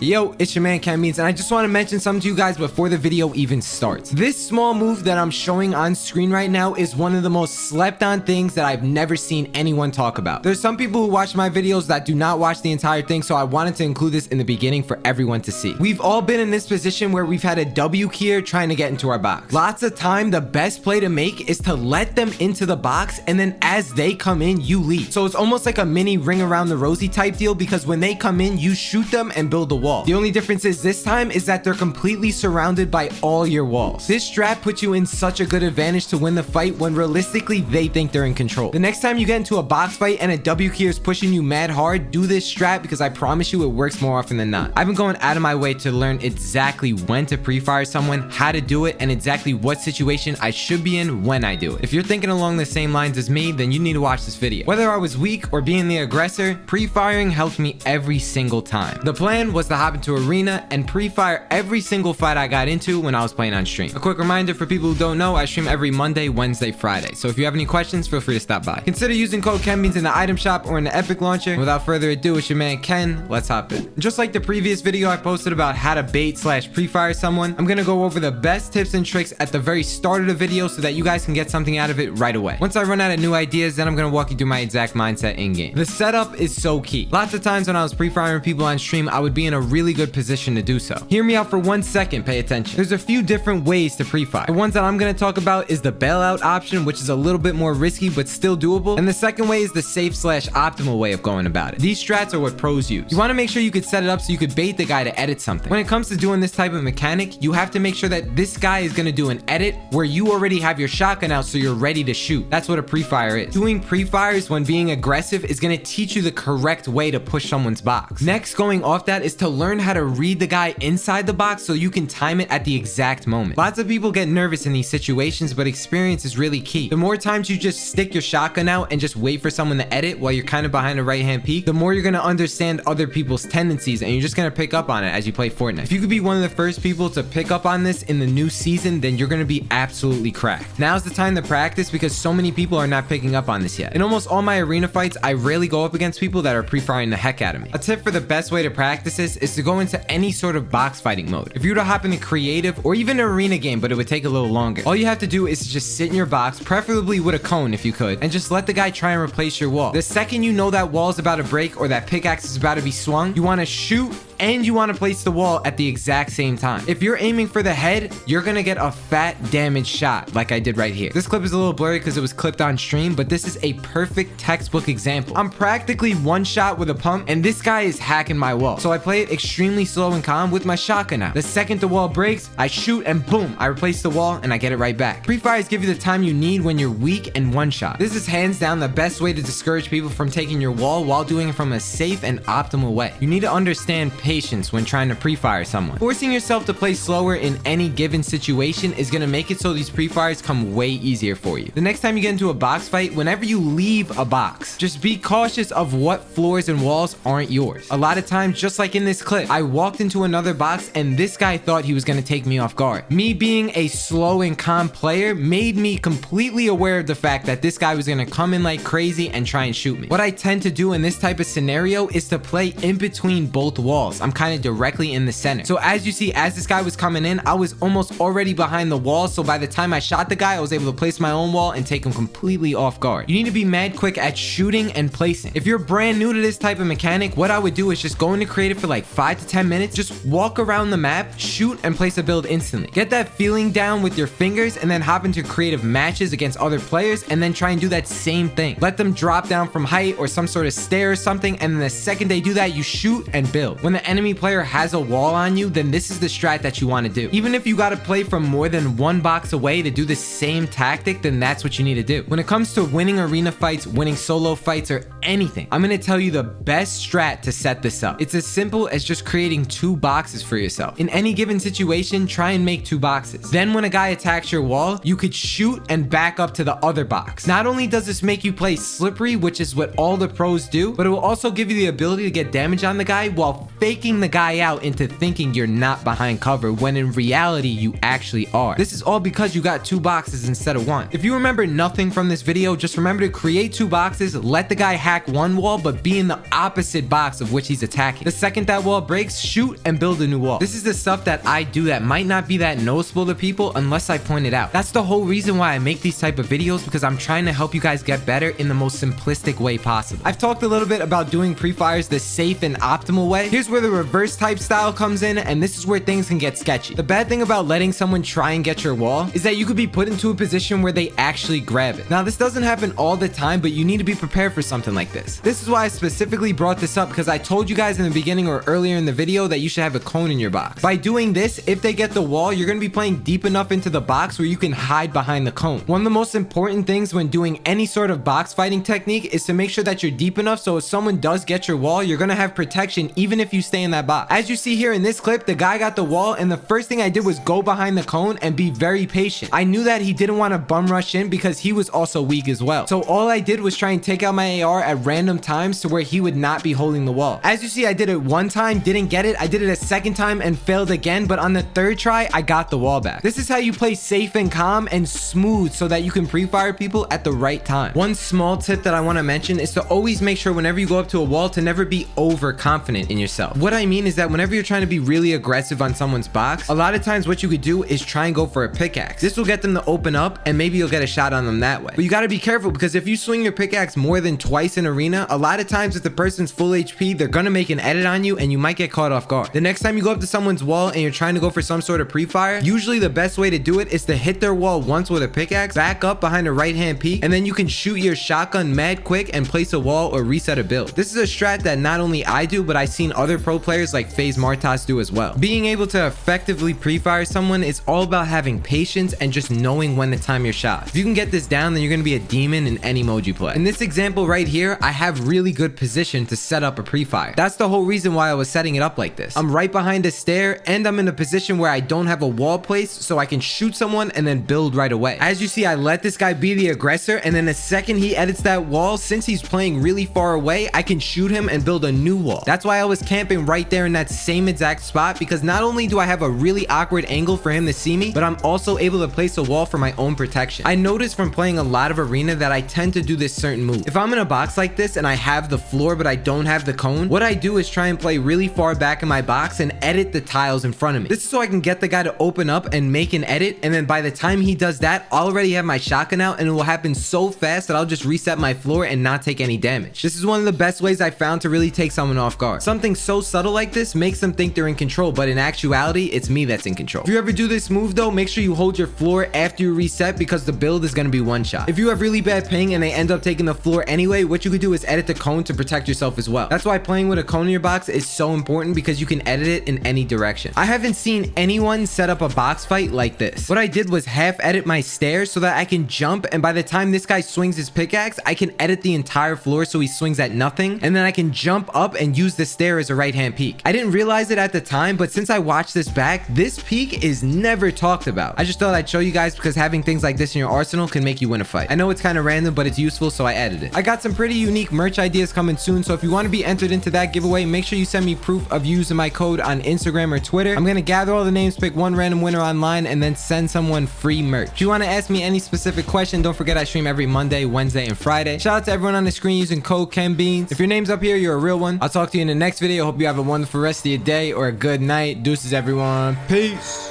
Yo, it's your man KenBeans, and I just want to mention something to you guys before the video even starts. This small move that I'm showing on screen right now is one of the most slept on things that I've never seen anyone talk about. There's some people who watch my videos that do not watch the entire thing, so I wanted to include this in the beginning for everyone to see. We've all been in this position where we've had a W keyer trying to get into our box. Lots of time, the best play to make is to let them into the box, and then as they come in, you leave. So it's almost like a mini ring around the rosy type deal, because when they come in, you shoot them and build a wall. The only difference is this time is that they're completely surrounded by all your walls. This strat puts you in such a good advantage to win the fight when realistically they think they're in control. The next time you get into a box fight and a W keyer is pushing you mad hard, do this strat because I promise you it works more often than not. I've been going out of my way to learn exactly when to pre-fire someone, how to do it, and exactly what situation I should be in when I do it. If you're thinking along the same lines as me, then you need to watch this video. Whether I was weak or being the aggressor, pre-firing helped me every single time. The plan was to hop into arena and pre-fire every single fight I got into when I was playing on stream. A quick reminder for people who don't know, I stream every Monday, Wednesday, Friday. So if you have any questions, feel free to stop by. Consider using code KenBeans in the item shop or in the Epic launcher. Without further ado, it's your man Ken. Let's hop in. Just like the previous video I posted about how to bait / pre-fire someone, I'm gonna go over the best tips and tricks at the very start of the video so that you guys can get something out of it right away. Once I run out of new ideas, then I'm gonna walk you through my exact mindset in game. The setup is so key. Lots of times when I was pre-firing people on stream, I would be in a really good position to do so. Hear me out for 1 second, pay attention. There's a few different ways to pre-fire. The ones that I'm gonna talk about is the bailout option, which is a little bit more risky but still doable, and the second way is the safe / optimal way of going about it. These strats are what pros use. You want to make sure you could set it up so you could bait the guy to edit something. When it comes to doing this type of mechanic, you have to make sure that this guy is gonna do an edit where you already have your shotgun out so you're ready to shoot. That's what a pre-fire is. Doing pre-fires when being aggressive is gonna teach you the correct way to push someone's box. Next, going off that is to learn how to read the guy inside the box so you can time it at the exact moment. Lots of people get nervous in these situations, but experience is really key. The more times you just stick your shotgun out and just wait for someone to edit while you're kind of behind a right hand peak, the more you're gonna understand other people's tendencies, and you're just gonna pick up on it as you play Fortnite. If you could be one of the first people to pick up on this in the new season, then you're gonna be absolutely cracked. Now's the time to practice because so many people are not picking up on this yet. In almost all my arena fights, I rarely go up against people that are pre-firing the heck out of me. A tip for the best way to practice this is to go into any sort of box fighting mode. If you were to hop into creative or even an arena game, but it would take a little longer, all you have to do is to just sit in your box, preferably with a cone if you could, and just let the guy try and replace your wall. The second you know that wall is about to break or that pickaxe is about to be swung, you want to shoot and you want to place the wall at the exact same time. If you're aiming for the head, you're gonna get a fat damage shot like I did right here. This clip is a little blurry because it was clipped on stream, but this is a perfect textbook example. I'm practically one shot with a pump and this guy is hacking my wall. So I play it extremely slow and calm with my shotgun out. The second the wall breaks, I shoot and boom, I replace the wall and I get it right back. Pre-fires give you the time you need when you're weak and one shot. This is hands down the best way to discourage people from taking your wall while doing it from a safe and optimal way. You need to understand patience when trying to pre-fire someone. Forcing yourself to play slower in any given situation is gonna make it so these pre-fires come way easier for you. The next time you get into a box fight, whenever you leave a box, just be cautious of what floors and walls aren't yours. A lot of times, just like in this clip, I walked into another box and this guy thought he was gonna take me off guard. Me being a slow and calm player made me completely aware of the fact that this guy was gonna come in like crazy and try and shoot me. What I tend to do in this type of scenario is to play in between both walls. I'm kind of directly in the center. So as you see, as this guy was coming in, I was almost already behind the wall. So by the time I shot the guy, I was able to place my own wall and take him completely off guard. You need to be mad quick at shooting and placing. If you're brand new to this type of mechanic, what I would do is just go into creative for like 5 to 10 minutes, just walk around the map, shoot and place a build instantly. Get that feeling down with your fingers and then hop into creative matches against other players and then try and do that same thing. Let them drop down from height or some sort of stair or something, and then the second they do that, you shoot and build. When the enemy player has a wall on you, then this is the strat that you want to do. Even if you got to play from more than one box away to do the same tactic, then that's what you need to do. When it comes to winning arena fights, winning solo fights, or anything, I'm going to tell you the best strat to set this up. It's as simple as just creating 2 boxes for yourself. In any given situation, try and make 2 boxes. Then when a guy attacks your wall, you could shoot and back up to the other box. Not only does this make you play slippery, which is what all the pros do, but it will also give you the ability to get damage on the guy while faking the guy out into thinking you're not behind cover when in reality you actually are. This is all because you got 2 boxes instead of 1. If you remember nothing from this video, just remember to create 2 boxes, let the guy hack 1 wall, but be in the opposite box of which he's attacking. The second that wall breaks, shoot and build a new wall. This is the stuff that I do that might not be that noticeable to people unless I point it out. That's the whole reason why I make these type of videos, because I'm trying to help you guys get better in the most simplistic way possible. I've talked a little bit about doing pre-fires the safe and optimal way. Here's where the reverse type style comes in, and this is where things can get sketchy. The bad thing about letting someone try and get your wall is that you could be put into a position where they actually grab it. Now, this doesn't happen all the time, but you need to be prepared for something like this. This is why I specifically brought this up, because I told you guys in the beginning or earlier in the video that you should have a cone in your box. By doing this, if they get the wall, you're going to be playing deep enough into the box where you can hide behind the cone. One of the most important things when doing any sort of box fighting technique is to make sure that you're deep enough so if someone does get your wall, you're going to have protection even if you stay in that box. As you see here in this clip, the guy got the wall, and the first thing I did was go behind the cone and be very patient. I knew that he didn't want to bum rush in because he was also weak as well. So all I did was try and take out my AR at random times to where he would not be holding the wall. As you see, I did it 1 time, didn't get it. I did it a 2nd time and failed again, but on the 3rd try, I got the wall back. This is how you play safe and calm and smooth so that you can pre-fire people at the right time. One small tip that I want to mention is to always make sure whenever you go up to a wall to never be overconfident in yourself. What I mean is that whenever you're trying to be really aggressive on someone's box, a lot of times what you could do is try and go for a pickaxe. This will get them to open up and maybe you'll get a shot on them that way. But you got to be careful, because if you swing your pickaxe more than twice in arena, a lot of times if the person's full HP, they're gonna make an edit on you and you might get caught off guard. The next time you go up to someone's wall and you're trying to go for some sort of pre-fire, usually the best way to do it is to hit their wall once with a pickaxe, back up behind a right hand peak, and then you can shoot your shotgun mad quick and place a wall or reset a build. This is a strat that not only I do, but I've seen other pro players like FaZe Martas do as well. Being able to effectively pre-fire someone is all about having patience and just knowing when to time your shots. If you can get this down, then you're gonna be a demon in any mode you play. In this example right here, I have really good position to set up a pre-fire. That's the whole reason why I was setting it up like this. I'm right behind a stair and I'm in a position where I don't have a wall placed, so I can shoot someone and then build right away. As you see, I let this guy be the aggressor, and then the second he edits that wall, since he's playing really far away, I can shoot him and build a new wall. That's why I was camping right there in that same exact spot, because not only do I have a really awkward angle for him to see me, but I'm also able to place a wall for my own protection. I noticed from playing a lot of arena that I tend to do this certain move. If I'm in a box like this and I have the floor but I don't have the cone, what I do is try and play really far back in my box and edit the tiles in front of me. This is so I can get the guy to open up and make an edit, and then by the time he does that, I'll already have my shotgun out and it will happen so fast that I'll just reset my floor and not take any damage. This is one of the best ways I found to really take someone off guard. Something so subtle like this makes them think they're in control, but in actuality, it's me that's in control. If you ever do this move though, make sure you hold your floor after you reset, because the build is going to be one shot. If you have really bad ping and they end up taking the floor anyway, what you could do is edit the cone to protect yourself as well. That's why playing with a cone in your box is so important, because you can edit it in any direction. I haven't seen anyone set up a box fight like this. What I did was half edit my stairs so that I can jump, and by the time this guy swings his pickaxe, I can edit the entire floor so he swings at nothing, and then I can jump up and use the stair as a right hand peak. I didn't realize it at the time, but since I watched this back, this peak is never talked about. I just thought I'd show you guys, because having things like this in your arsenal can make you win a fight. I know it's kind of random, but it's useful, so I added it. I got some pretty unique merch ideas coming soon, so if you want to be entered into that giveaway, make sure you send me proof of using my code on Instagram or Twitter. I'm gonna gather all the names, pick one random winner online, and then send someone free merch. If you want to ask me any specific question, don't forget I stream every Monday, Wednesday, and Friday. Shout out to everyone on the screen using code KenBeans. If your name's up here, you're a real one. I'll talk to you in the next video. Hope you have a wonderful rest of your day or a good night. Deuces, everyone. Peace.